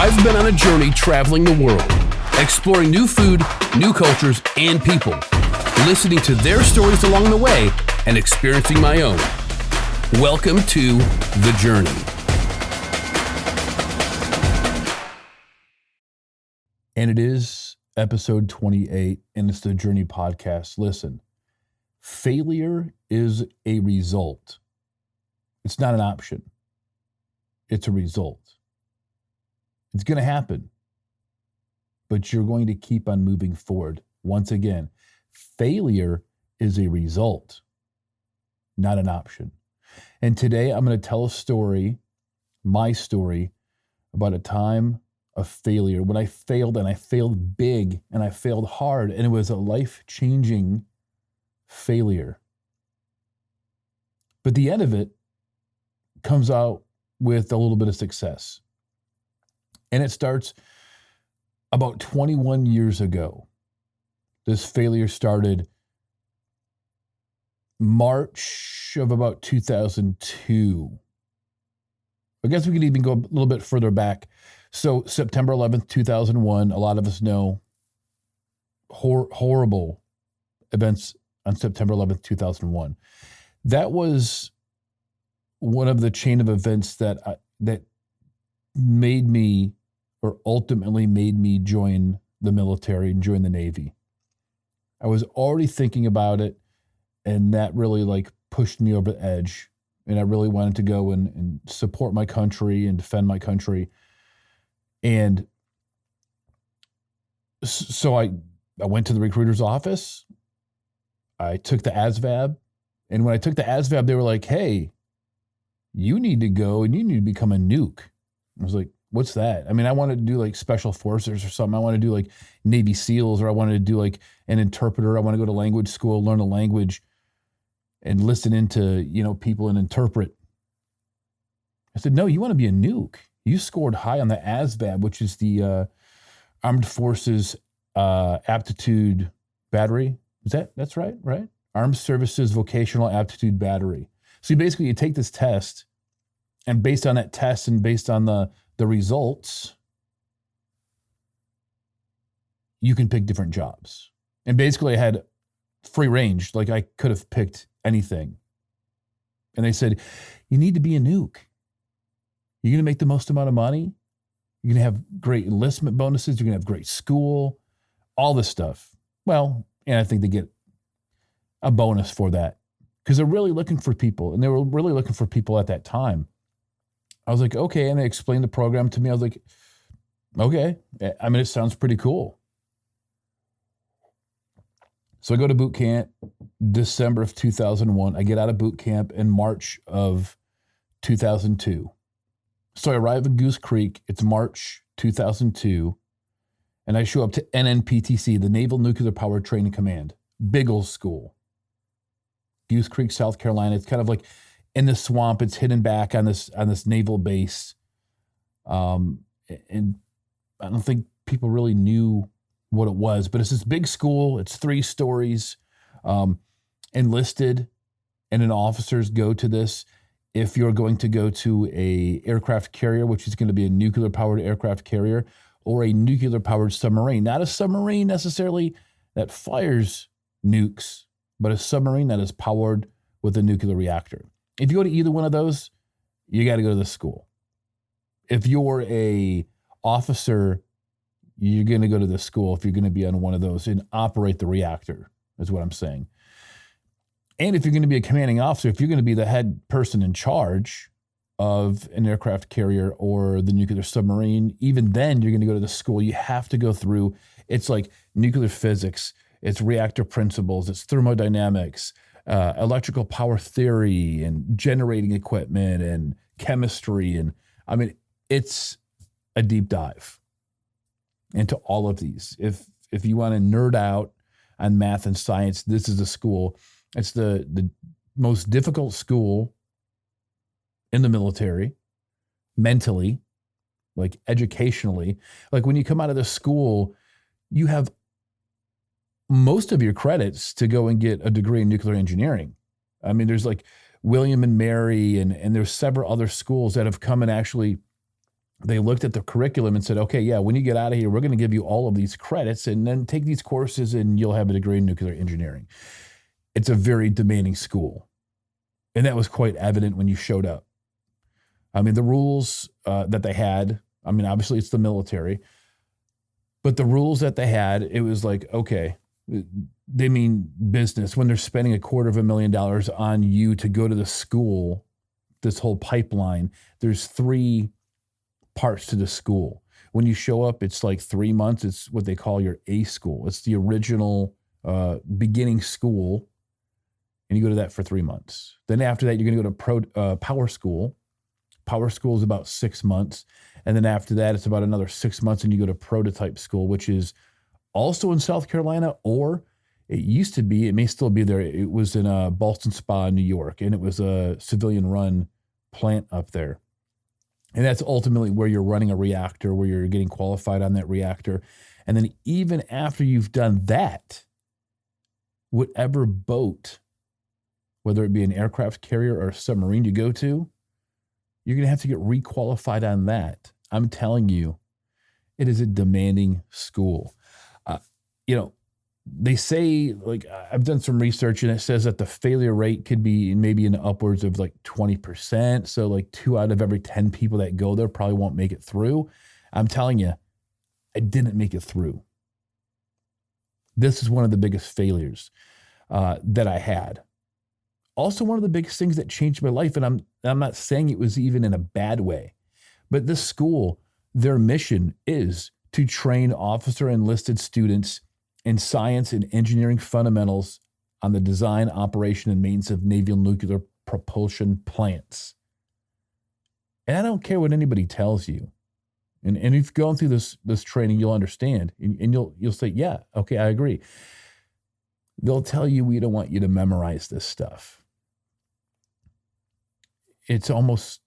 I've been on a journey traveling the world, exploring new food, new cultures, and people, listening to their stories along the way and experiencing my own. Welcome to The Journey. And it is episode 28, and it's the Journey podcast. Listen, failure is a result. It's not an option. It's a result. It's going to happen, but you're going to keep on moving forward. Once again, failure is a result, not an option. And today I'm going to tell a story, my story, about a time of failure when I failed, and I failed big, and I failed hard, and it was a life-changing failure. But the end of it comes out with a little bit of success. And it starts about 21 years ago. This failure started March of about 2002. I guess we could even go a little bit further back. So September 11th, 2001, a lot of us know horrible events on September 11th, 2001. That was one of the chain of events that made me, or ultimately made me, join the military and join the Navy. I was already thinking about it, and that really pushed me over the edge. And I really wanted to go and support my country and defend my country. And so I went to the recruiter's office. I took the ASVAB. And when I took the ASVAB, they were like, hey, you need to go and you need to become a nuke. I was like, what's that? I mean, I wanted to do special forces or something. I want to do Navy SEALs, or I wanted to do an interpreter. I want to go to language school, learn a language, and listen into, people and interpret. I said, no, you want to be a nuke. You scored high on the ASVAB, which is the Armed Forces Aptitude Battery. That's right? Armed Services Vocational Aptitude Battery. So you take this test, and based on that test and based on the results, you can pick different jobs. And basically I had free range. I could have picked anything. And they said, you need to be a nuke. You're going to make the most amount of money. You're going to have great enlistment bonuses. You're going to have great school, all this stuff. Well, and I think they get a bonus for that because they're really looking for people. And they were really looking for people at that time. I was like, okay. And they explained the program to me. I was like, okay. I mean, it sounds pretty cool. So I go to boot camp December of 2001. I get out of boot camp in March of 2002. So I arrive in Goose Creek. It's March 2002. And I show up to NNPTC, the Naval Nuclear Power Training Command, big old school. Goose Creek, South Carolina. It's kind of in the swamp. It's hidden back on this naval base. And I don't think people really knew what it was, but it's this big school. It's 3 stories. Enlisted and officers go to this. If you're going to go to a aircraft carrier, which is going to be a nuclear powered aircraft carrier, or a nuclear powered submarine, not a submarine necessarily that fires nukes, but a submarine that is powered with a nuclear reactor. If you go to either one of those, you got to go to the school. If you're a officer, you're going to go to the school if you're going to be on one of those and operate the reactor, is what I'm saying. And if you're going to be a commanding officer, if you're going to be the head person in charge of an aircraft carrier or the nuclear submarine, even then you're going to go to the school. You have to go through, it's nuclear physics, it's reactor principles, it's thermodynamics, electrical power theory, and generating equipment, and chemistry. And I mean, it's a deep dive into all of these. If you want to nerd out on math and science, this is a school. It's the most difficult school in the military, mentally, educationally. When you come out of the school, you have most of your credits to go and get a degree in nuclear engineering. I mean, there's William and Mary, and there's several other schools that have come and actually they looked at the curriculum and said, okay, yeah, when you get out of here, we're going to give you all of these credits and then take these courses and you'll have a degree in nuclear engineering. It's a very demanding school. And that was quite evident when you showed up. I mean, the rules that they had, I mean, obviously it's the military, but the rules that they had, it was like, okay, they mean business. When they're spending $250,000 on you to go to the school, this whole pipeline, there's 3 parts to the school. When you show up, it's like 3 months. It's what they call your A school. It's the original beginning school, and you go to that for 3 months. Then after that, you're going to go to power school. Power school is about 6 months. And then after that, it's about another 6 months, and you go to prototype school, which is also in South Carolina, or it used to be, it may still be there. It was in Ballston Spa, New York, and it was a civilian-run plant up there. And that's ultimately where you're running a reactor, where you're getting qualified on that reactor. And then even after you've done that, whatever boat, whether it be an aircraft carrier or a submarine you go to, you're going to have to get requalified on that. I'm telling you, it is a demanding school. They say, like, I've done some research and it says that the failure rate could be maybe in upwards of like 20%. So like 2 out of every 10 people that go there probably won't make it through. I'm telling you, I didn't make it through. This is one of the biggest failures that I had. Also, one of the biggest things that changed my life, and I'm not saying it was even in a bad way, but this school, their mission is to train officer enlisted students in science and engineering fundamentals on the design, operation, and maintenance of naval nuclear propulsion plants. And I don't care what anybody tells you. And if you've gone through this training, you'll understand. And you'll say, yeah, okay, I agree. They'll tell you we don't want you to memorize this stuff. It's almost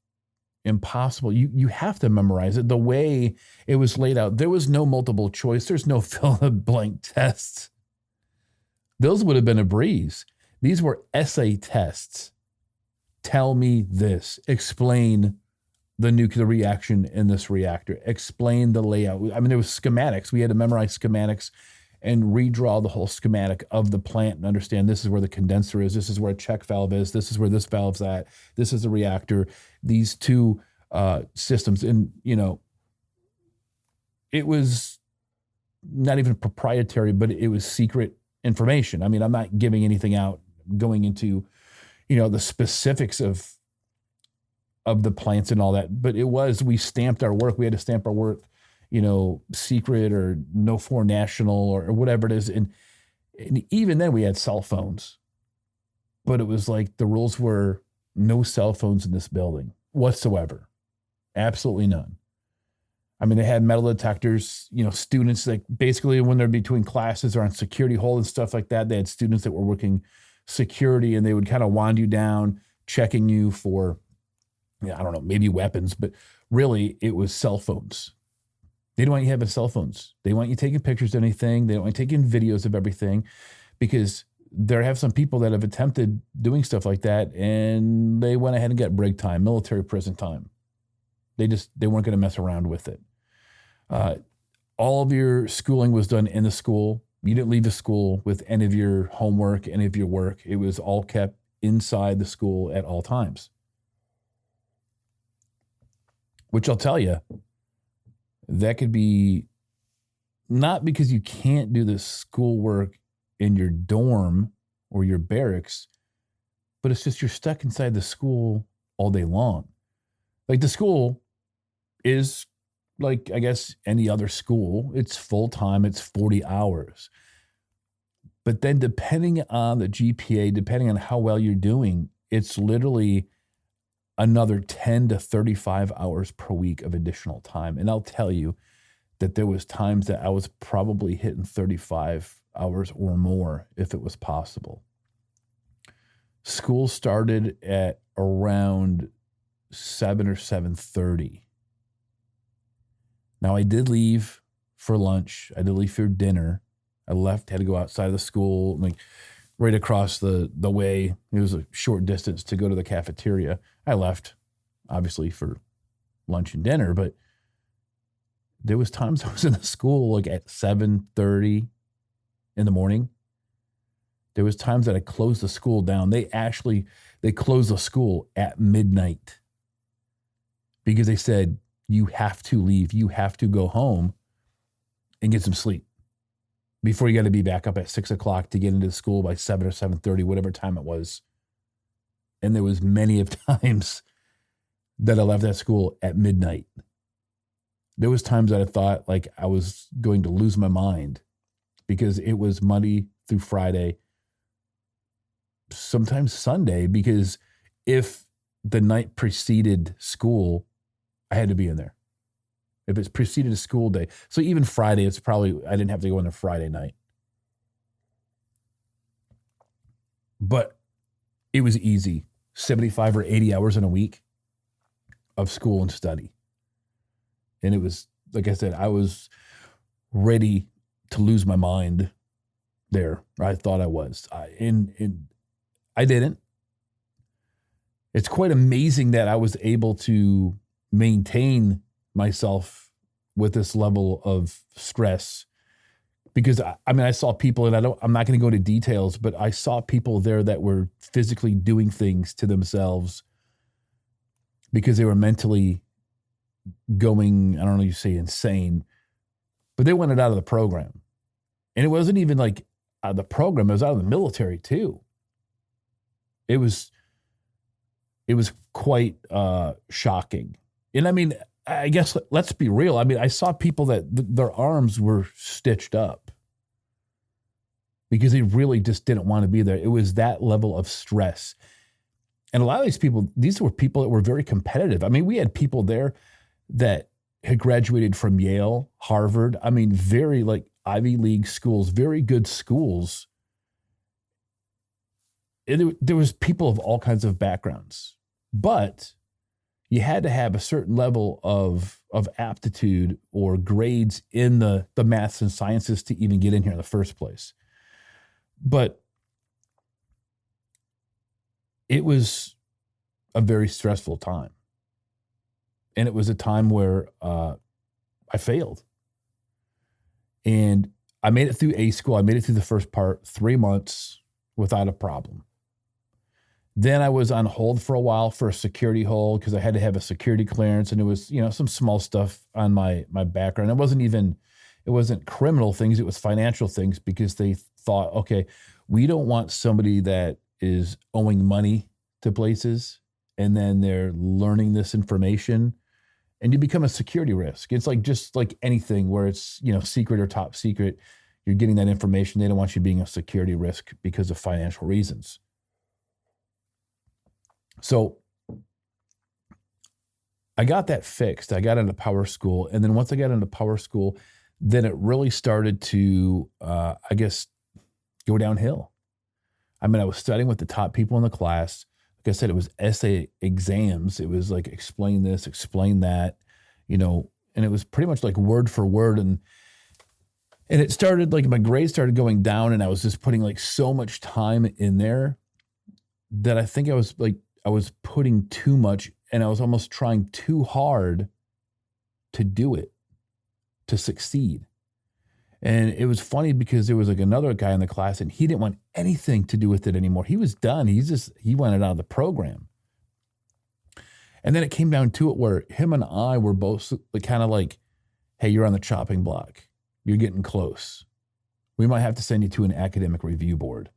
impossible. You have to memorize it the way it was laid out. There was no multiple choice. There's no fill in the blank tests. Those would have been a breeze. These were essay tests. Tell me this. Explain the nuclear reaction in this reactor. Explain the layout. I mean, there was schematics. We had to memorize schematics and redraw the whole schematic of the plant and understand this is where the condenser is, this is where a check valve is, this is where this valve's at, this is a reactor, these 2 systems. And, it was not even proprietary, but it was secret information. I mean, I'm not giving anything out, going into, the specifics of the plants and all that, but we stamped our work. We had to stamp our work, secret or no foreign national or whatever it is. And even then we had cell phones, but it was like the rules were no cell phones in this building whatsoever. Absolutely none. I mean, they had metal detectors, students like basically when they're between classes or on security hold and stuff like that, they had students that were working security and they would kind of wand you down, checking you for, I don't know, maybe weapons, but really it was cell phones. They don't want you having cell phones. They want you taking pictures of anything. They don't want you taking videos of everything because there have some people that have attempted doing stuff like that and they went ahead and got break time, military prison time. They weren't going to mess around with it. All of your schooling was done in the school. You didn't leave the school with any of your homework, any of your work. It was all kept inside the school at all times. Which I'll tell you, that could be not because you can't do the schoolwork in your dorm or your barracks, but it's just you're stuck inside the school all day long. Like the school is like, I guess, any other school. It's full-time. It's 40 hours. But then depending on the GPA, depending on how well you're doing, it's literally another 10 to 35 hours per week of additional time. And I'll tell you that there was times that I was probably hitting 35 hours or more if it was possible. School started at around 7 or 7:30. Now I did leave for lunch. I did leave for dinner. I left, had to go outside of the school, like right across the way. It was a short distance to go to the cafeteria. I left, obviously, for lunch and dinner, but there was times I was in the school like at 7:30 in the morning. There was times that I closed the school down. They closed the school at midnight because they said, you have to leave. You have to go home and get some sleep before you got to be back up at 6 o'clock to get into school by 7 or 7:30, whatever time it was. And there was many of times that I left that school at midnight. There was times that I thought like I was going to lose my mind because it was Monday through Friday, sometimes Sunday, because if the night preceded school, I had to be in there. If it's preceded a school day. So even Friday, it's probably, I didn't have to go on a Friday night. But it was easy. 75 or 80 hours in a week of school and study. And it was, like I said, I was ready to lose my mind there. I thought I was. And I didn't. It's quite amazing that I was able to maintain myself with this level of stress because I saw people, and I'm not going to go into details, but I saw people there that were physically doing things to themselves because they were mentally going, I don't know, you say insane, but they wanted out of the program. And it wasn't even like out of the program, it was out of the military too. It was quite shocking. And I mean, I guess let's be real. I mean, I saw people that their arms were stitched up because they really just didn't want to be there. It was that level of stress. And a lot of these people, these were people that were very competitive. I mean, we had people there that had graduated from Yale, Harvard. I mean, very like Ivy League schools, very good schools. There was people of all kinds of backgrounds, but you had to have a certain level of aptitude or grades in the maths and sciences to even get in here in the first place. But it was a very stressful time. And it was a time where I failed. And I made it through A school. I made it through the first part, 3 months without a problem. Then I was on hold for a while for a security hold because I had to have a security clearance, and it was, some small stuff on my background. It wasn't criminal things, it was financial things because they thought, okay, we don't want somebody that is owing money to places and then they're learning this information and you become a security risk. It's like just like anything where it's, secret or top secret, you're getting that information. They don't want you being a security risk because of financial reasons. So I got that fixed. I got into power school. And then once I got into power school, then it really started to, go downhill. I mean, I was studying with the top people in the class. Like I said, it was essay exams. It was like, explain this, explain that, and it was pretty much like word for word. And it started like my grades started going down and I was just putting like so much time in there that I think I was putting too much and I was almost trying too hard to do it, to succeed. And it was funny because there was like another guy in the class and he didn't want anything to do with it anymore. He was done. He wanted out of the program. And then it came down to it where him and I were both kind of like, hey, you're on the chopping block. You're getting close. We might have to send you to an academic review board.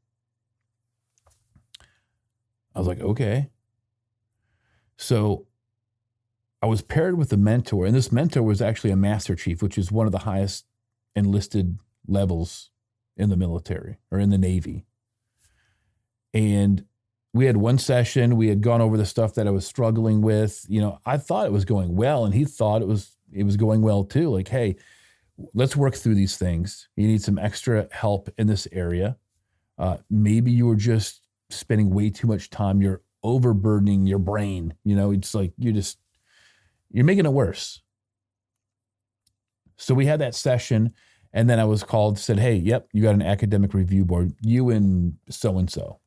I was like, okay. So I was paired with a mentor, and this mentor was actually a master chief, which is one of the highest enlisted levels in the military or in the Navy. And we had one session, we had gone over the stuff that I was struggling with. I thought it was going well, and he thought it was going well too. Like, hey, let's work through these things. You need some extra help in this area. Maybe you were just spending way too much time. You're overburdening your brain. It's like you're making it worse. So we had that session, and then I was called, said, hey, yep, you got an academic review board, you and so-and-so.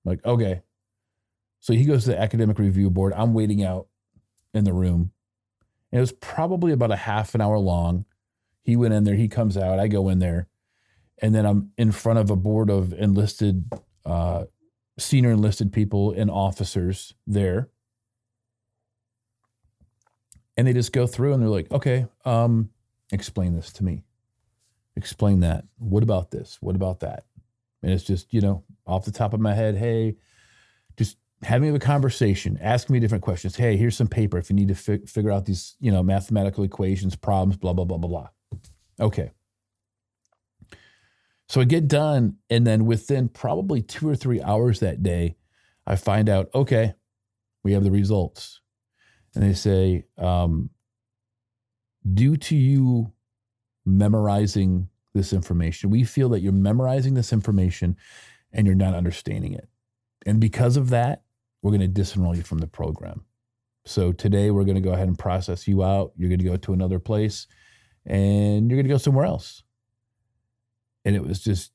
Like, okay. So he goes to the academic review board. I'm waiting out in the room, And it was probably about a half an hour long. He went in there, he comes out, I go in there, and then I'm in front of a board of enlisted, senior enlisted people and officers there. And they just go through and they're like, okay, explain this to me. Explain that. What about this? What about that? And it's just, off the top of my head, hey, just having a conversation, asking me different questions. Hey, here's some paper if you need to figure out these, mathematical equations, problems, blah, blah, blah, blah, blah. Okay. So I get done, and then within probably 2 or 3 hours that day, I find out, okay, we have the results. And they say, due to you memorizing this information, we feel that you're memorizing this information and you're not understanding it. And because of that, we're going to disenroll you from the program. So today we're going to go ahead and process you out. You're going to go to another place and you're going to go somewhere else. And it was just,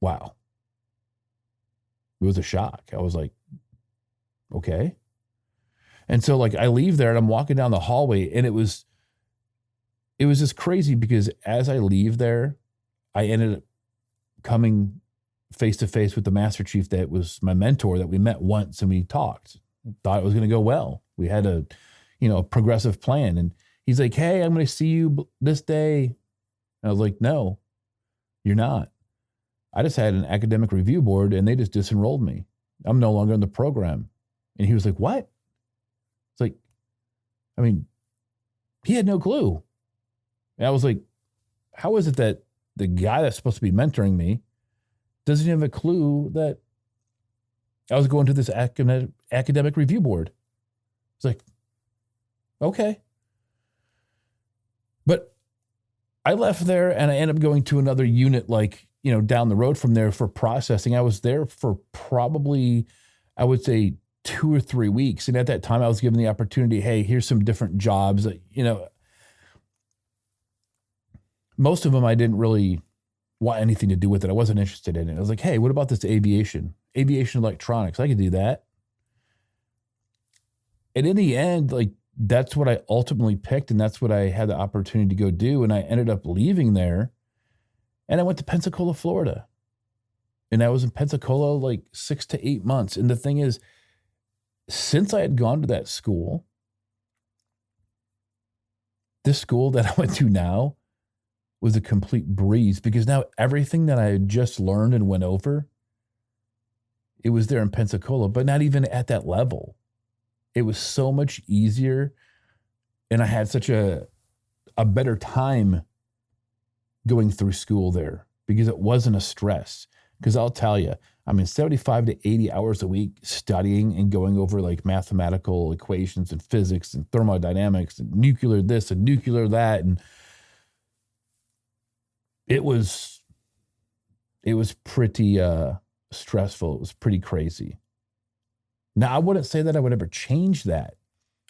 wow. It was a shock. I was like, okay. And so I leave there and I'm walking down the hallway, and it was just crazy because as I leave there, I ended up coming face to face with the Master Chief that was my mentor that we met once and we talked. Thought it was going to go well. We had a progressive plan, and he's like, hey, I'm going to see you this day. And I was like, no, you're not. I just had an academic review board and they just disenrolled me. I'm no longer in the program. And he was like, what? It's like, he had no clue. And I was like, how is it that the guy that's supposed to be mentoring me doesn't have a clue that I was going to this academic review board? It's like, okay. But I left there and I ended up going to another unit down the road from there for processing. I was there for probably, I would say, 2 or 3 weeks. And at that time I was given the opportunity, hey, here's some different jobs. Most of them I didn't really want anything to do with it. I wasn't interested in it. I was like, hey, what about this aviation electronics? I could do that. And in the end, that's what I ultimately picked. And that's what I had the opportunity to go do. And I ended up leaving there and I went to Pensacola, Florida. And I was in Pensacola 6 to 8 months. And the thing is, since I had gone to that school, this school that I went to now was a complete breeze, because now everything that I had just learned and went over, it was there in Pensacola, but not even at that level. It was so much easier, and I had such a better time going through school there because it wasn't a stress. Because I'll tell you, 75 to 80 hours a week studying and going over mathematical equations and physics and thermodynamics and nuclear this and nuclear that. And it was pretty stressful. It was pretty crazy. Now, I wouldn't say that I would ever change that,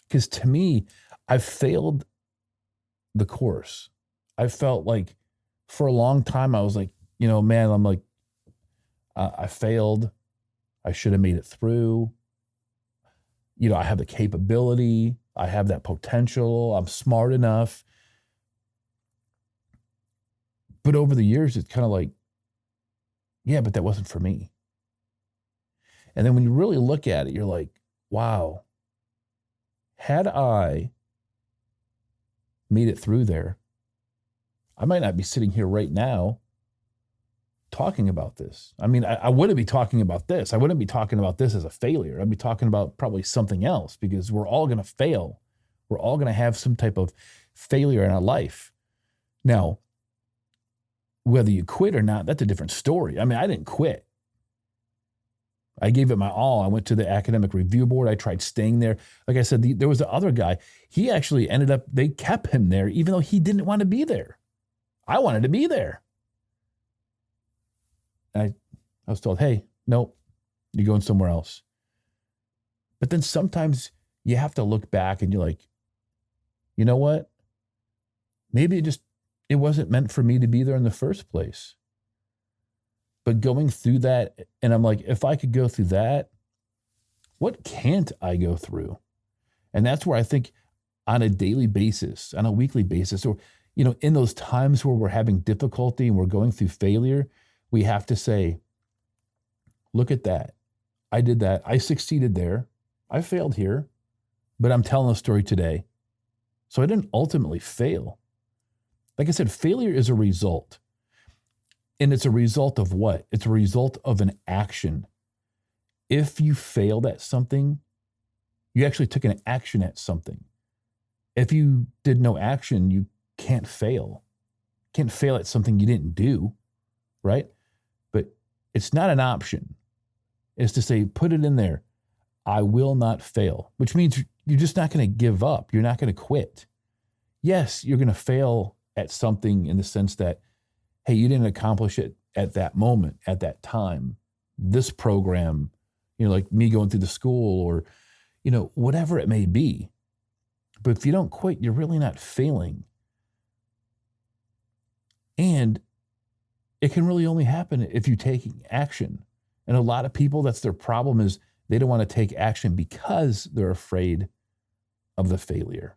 because to me, I failed the course. I felt like for a long time, I was like, man, I'm like, I failed. I should have made it through. I have the capability. I have that potential. I'm smart enough. But over the years, it's kind of like, yeah, but that wasn't for me. And then when you really look at it, you're like, wow, had I made it through there, I might not be sitting here right now talking about this. I wouldn't be talking about this. I wouldn't be talking about this as a failure. I'd be talking about probably something else, because we're all going to fail. We're all going to have some type of failure in our life. Now, whether you quit or not, that's a different story. I didn't quit. I gave it my all. I went to the academic review board. I tried staying there. Like I said, there was the other guy. He actually they kept him there even though he didn't want to be there. I wanted to be there. I was told, hey, nope, you're going somewhere else. But then sometimes you have to look back and you're like, you know what? Maybe it wasn't meant for me to be there in the first place. But going through that, and I'm like, if I could go through that, what can't I go through? And that's where I think on a daily basis, on a weekly basis, or, in those times where we're having difficulty and we're going through failure, we have to say, look at that. I did that. I succeeded there. I failed here, but I'm telling a story today. So I didn't ultimately fail. Like I said, failure is a result. And it's a result of what? It's a result of an action. If you failed at something, you actually took an action at something. If you did no action, you can't fail. Can't fail at something you didn't do, right? But it's not an option. It's to say, put it in there. I will not fail, which means you're just not going to give up. You're not going to quit. Yes, you're going to fail at something in the sense that, hey, you didn't accomplish it at that moment, at that time. This program, like me going through the school or, whatever it may be. But if you don't quit, you're really not failing. And it can really only happen if you take action. And a lot of people, that's their problem, is they don't want to take action because they're afraid of the failure,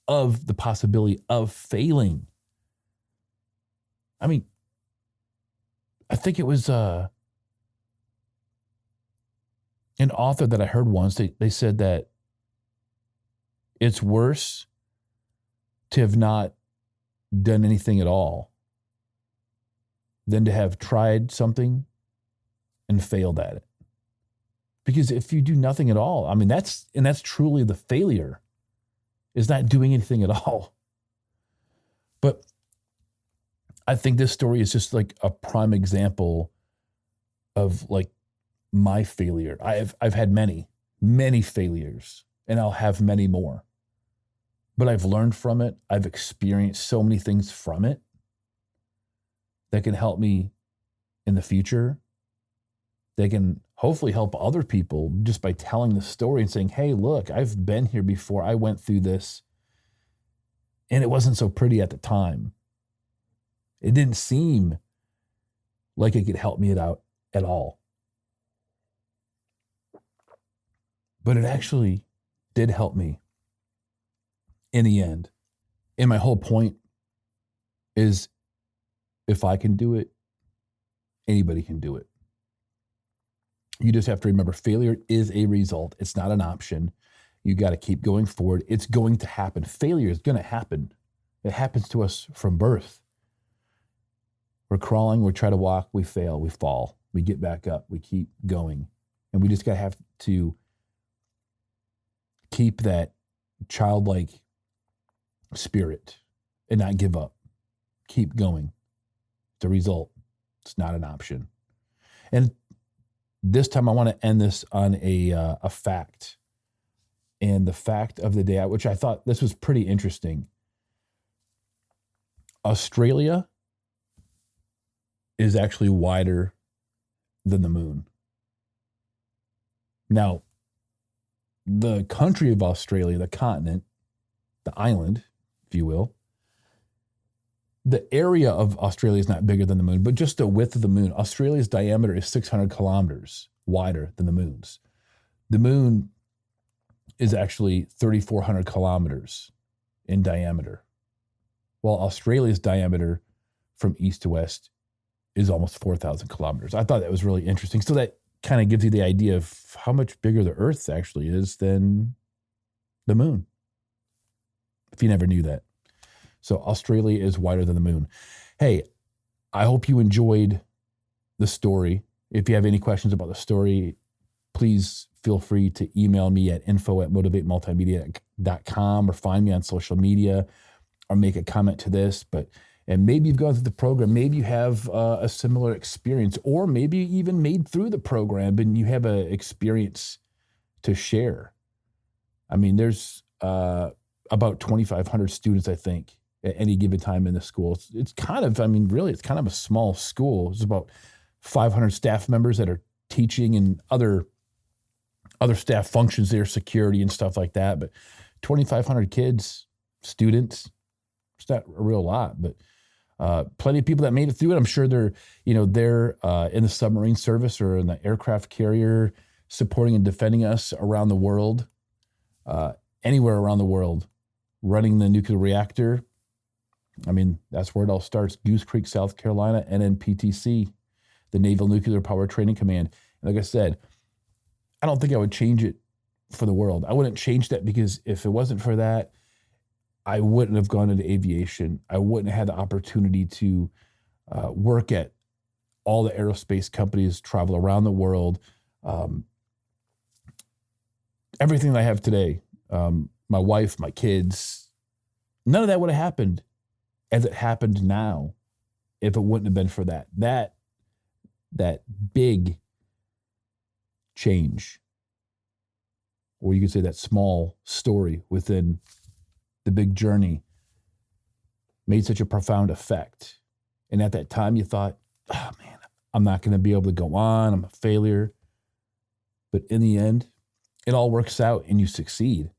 of the possibility of failing. I mean, I think it was an author that I heard once, they said that it's worse to have not done anything at all than to have tried something and failed at it. Because if you do nothing at all, I mean, that's truly the failure, is not doing anything at all. But I think this story is just like a prime example of like my failure. I've had many failures, and I'll have many more. But I've learned from it. I've experienced so many things from it that can help me in the future. They can hopefully help other people just by telling the story and saying, hey, look, I've been here before. I went through this, and it wasn't so pretty at the time. It didn't seem like it could help me out at all. But it actually did help me in the end. And my whole point is, if I can do it, anybody can do it. You just have to remember, failure is a result. It's not an option. You got to keep going forward. It's going to happen. Failure is going to happen. It happens to us from birth. We're crawling, we try to walk, we fail, we fall, we get back up, we keep going. And we just got to have to keep that childlike spirit and not give up. Keep going. It's a result. It's not an option. And this time I want to end this on a fact. And the fact of the day, which I thought this was pretty interesting. Australia is actually wider than the moon. Now, the country of Australia, the continent, the island, if you will, the area of Australia is not bigger than the moon, but just the width of the moon. Australia's diameter is 600 kilometers wider than the moon's. The moon is actually 3,400 kilometers in diameter, while Australia's diameter from east to west is almost 4,000 kilometers. I thought that was really interesting. So that kind of gives you the idea of how much bigger the Earth actually is than the moon, if you never knew that. So Australia is wider than the moon. Hey, I hope you enjoyed the story. If you have any questions about the story, please feel free to email me at info@motivatemultimedia.com or find me on social media or make a comment to this. And maybe you've gone through the program. Maybe you have a similar experience, or maybe you even made through the program and you have an experience to share. I mean, there's about 2,500 students, I think, at any given time in the school. It's kind of, really, it's kind of a small school. There's about 500 staff members that are teaching and other staff functions there, security and stuff like that. But 2,500 kids, students, it's not a real lot, but plenty of people that made it through it. I'm sure they're in the submarine service or in the aircraft carrier supporting and defending us around the world. anywhere around the world running the nuclear reactor. I mean, that's where it all starts. Goose Creek, South Carolina, NNPTC, the Naval Nuclear Power Training Command. And like I said, I don't think I would change it for the world. I wouldn't change that, because if it wasn't for that, I wouldn't have gone into aviation. I wouldn't have had the opportunity to work at all the aerospace companies, travel around the world. Everything that I have today, my wife, my kids, none of that would have happened as it happened now if it wouldn't have been for that. That big change, or you could say that small story within the big journey, made such a profound effect. And at that time you thought, oh man, I'm not going to be able to go on. I'm a failure. But in the end, it all works out and you succeed.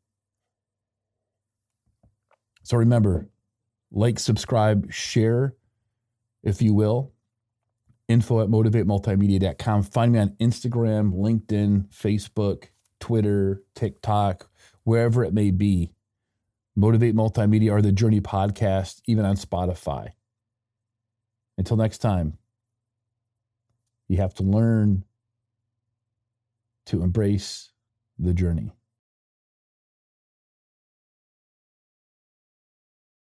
So remember, like, subscribe, share, if you will. info@motivatemultimedia.com. Find me on Instagram, LinkedIn, Facebook, Twitter, TikTok, wherever it may be. Motivate Multimedia or the Journey Podcast, even on Spotify. Until next time, you have to learn to embrace the journey.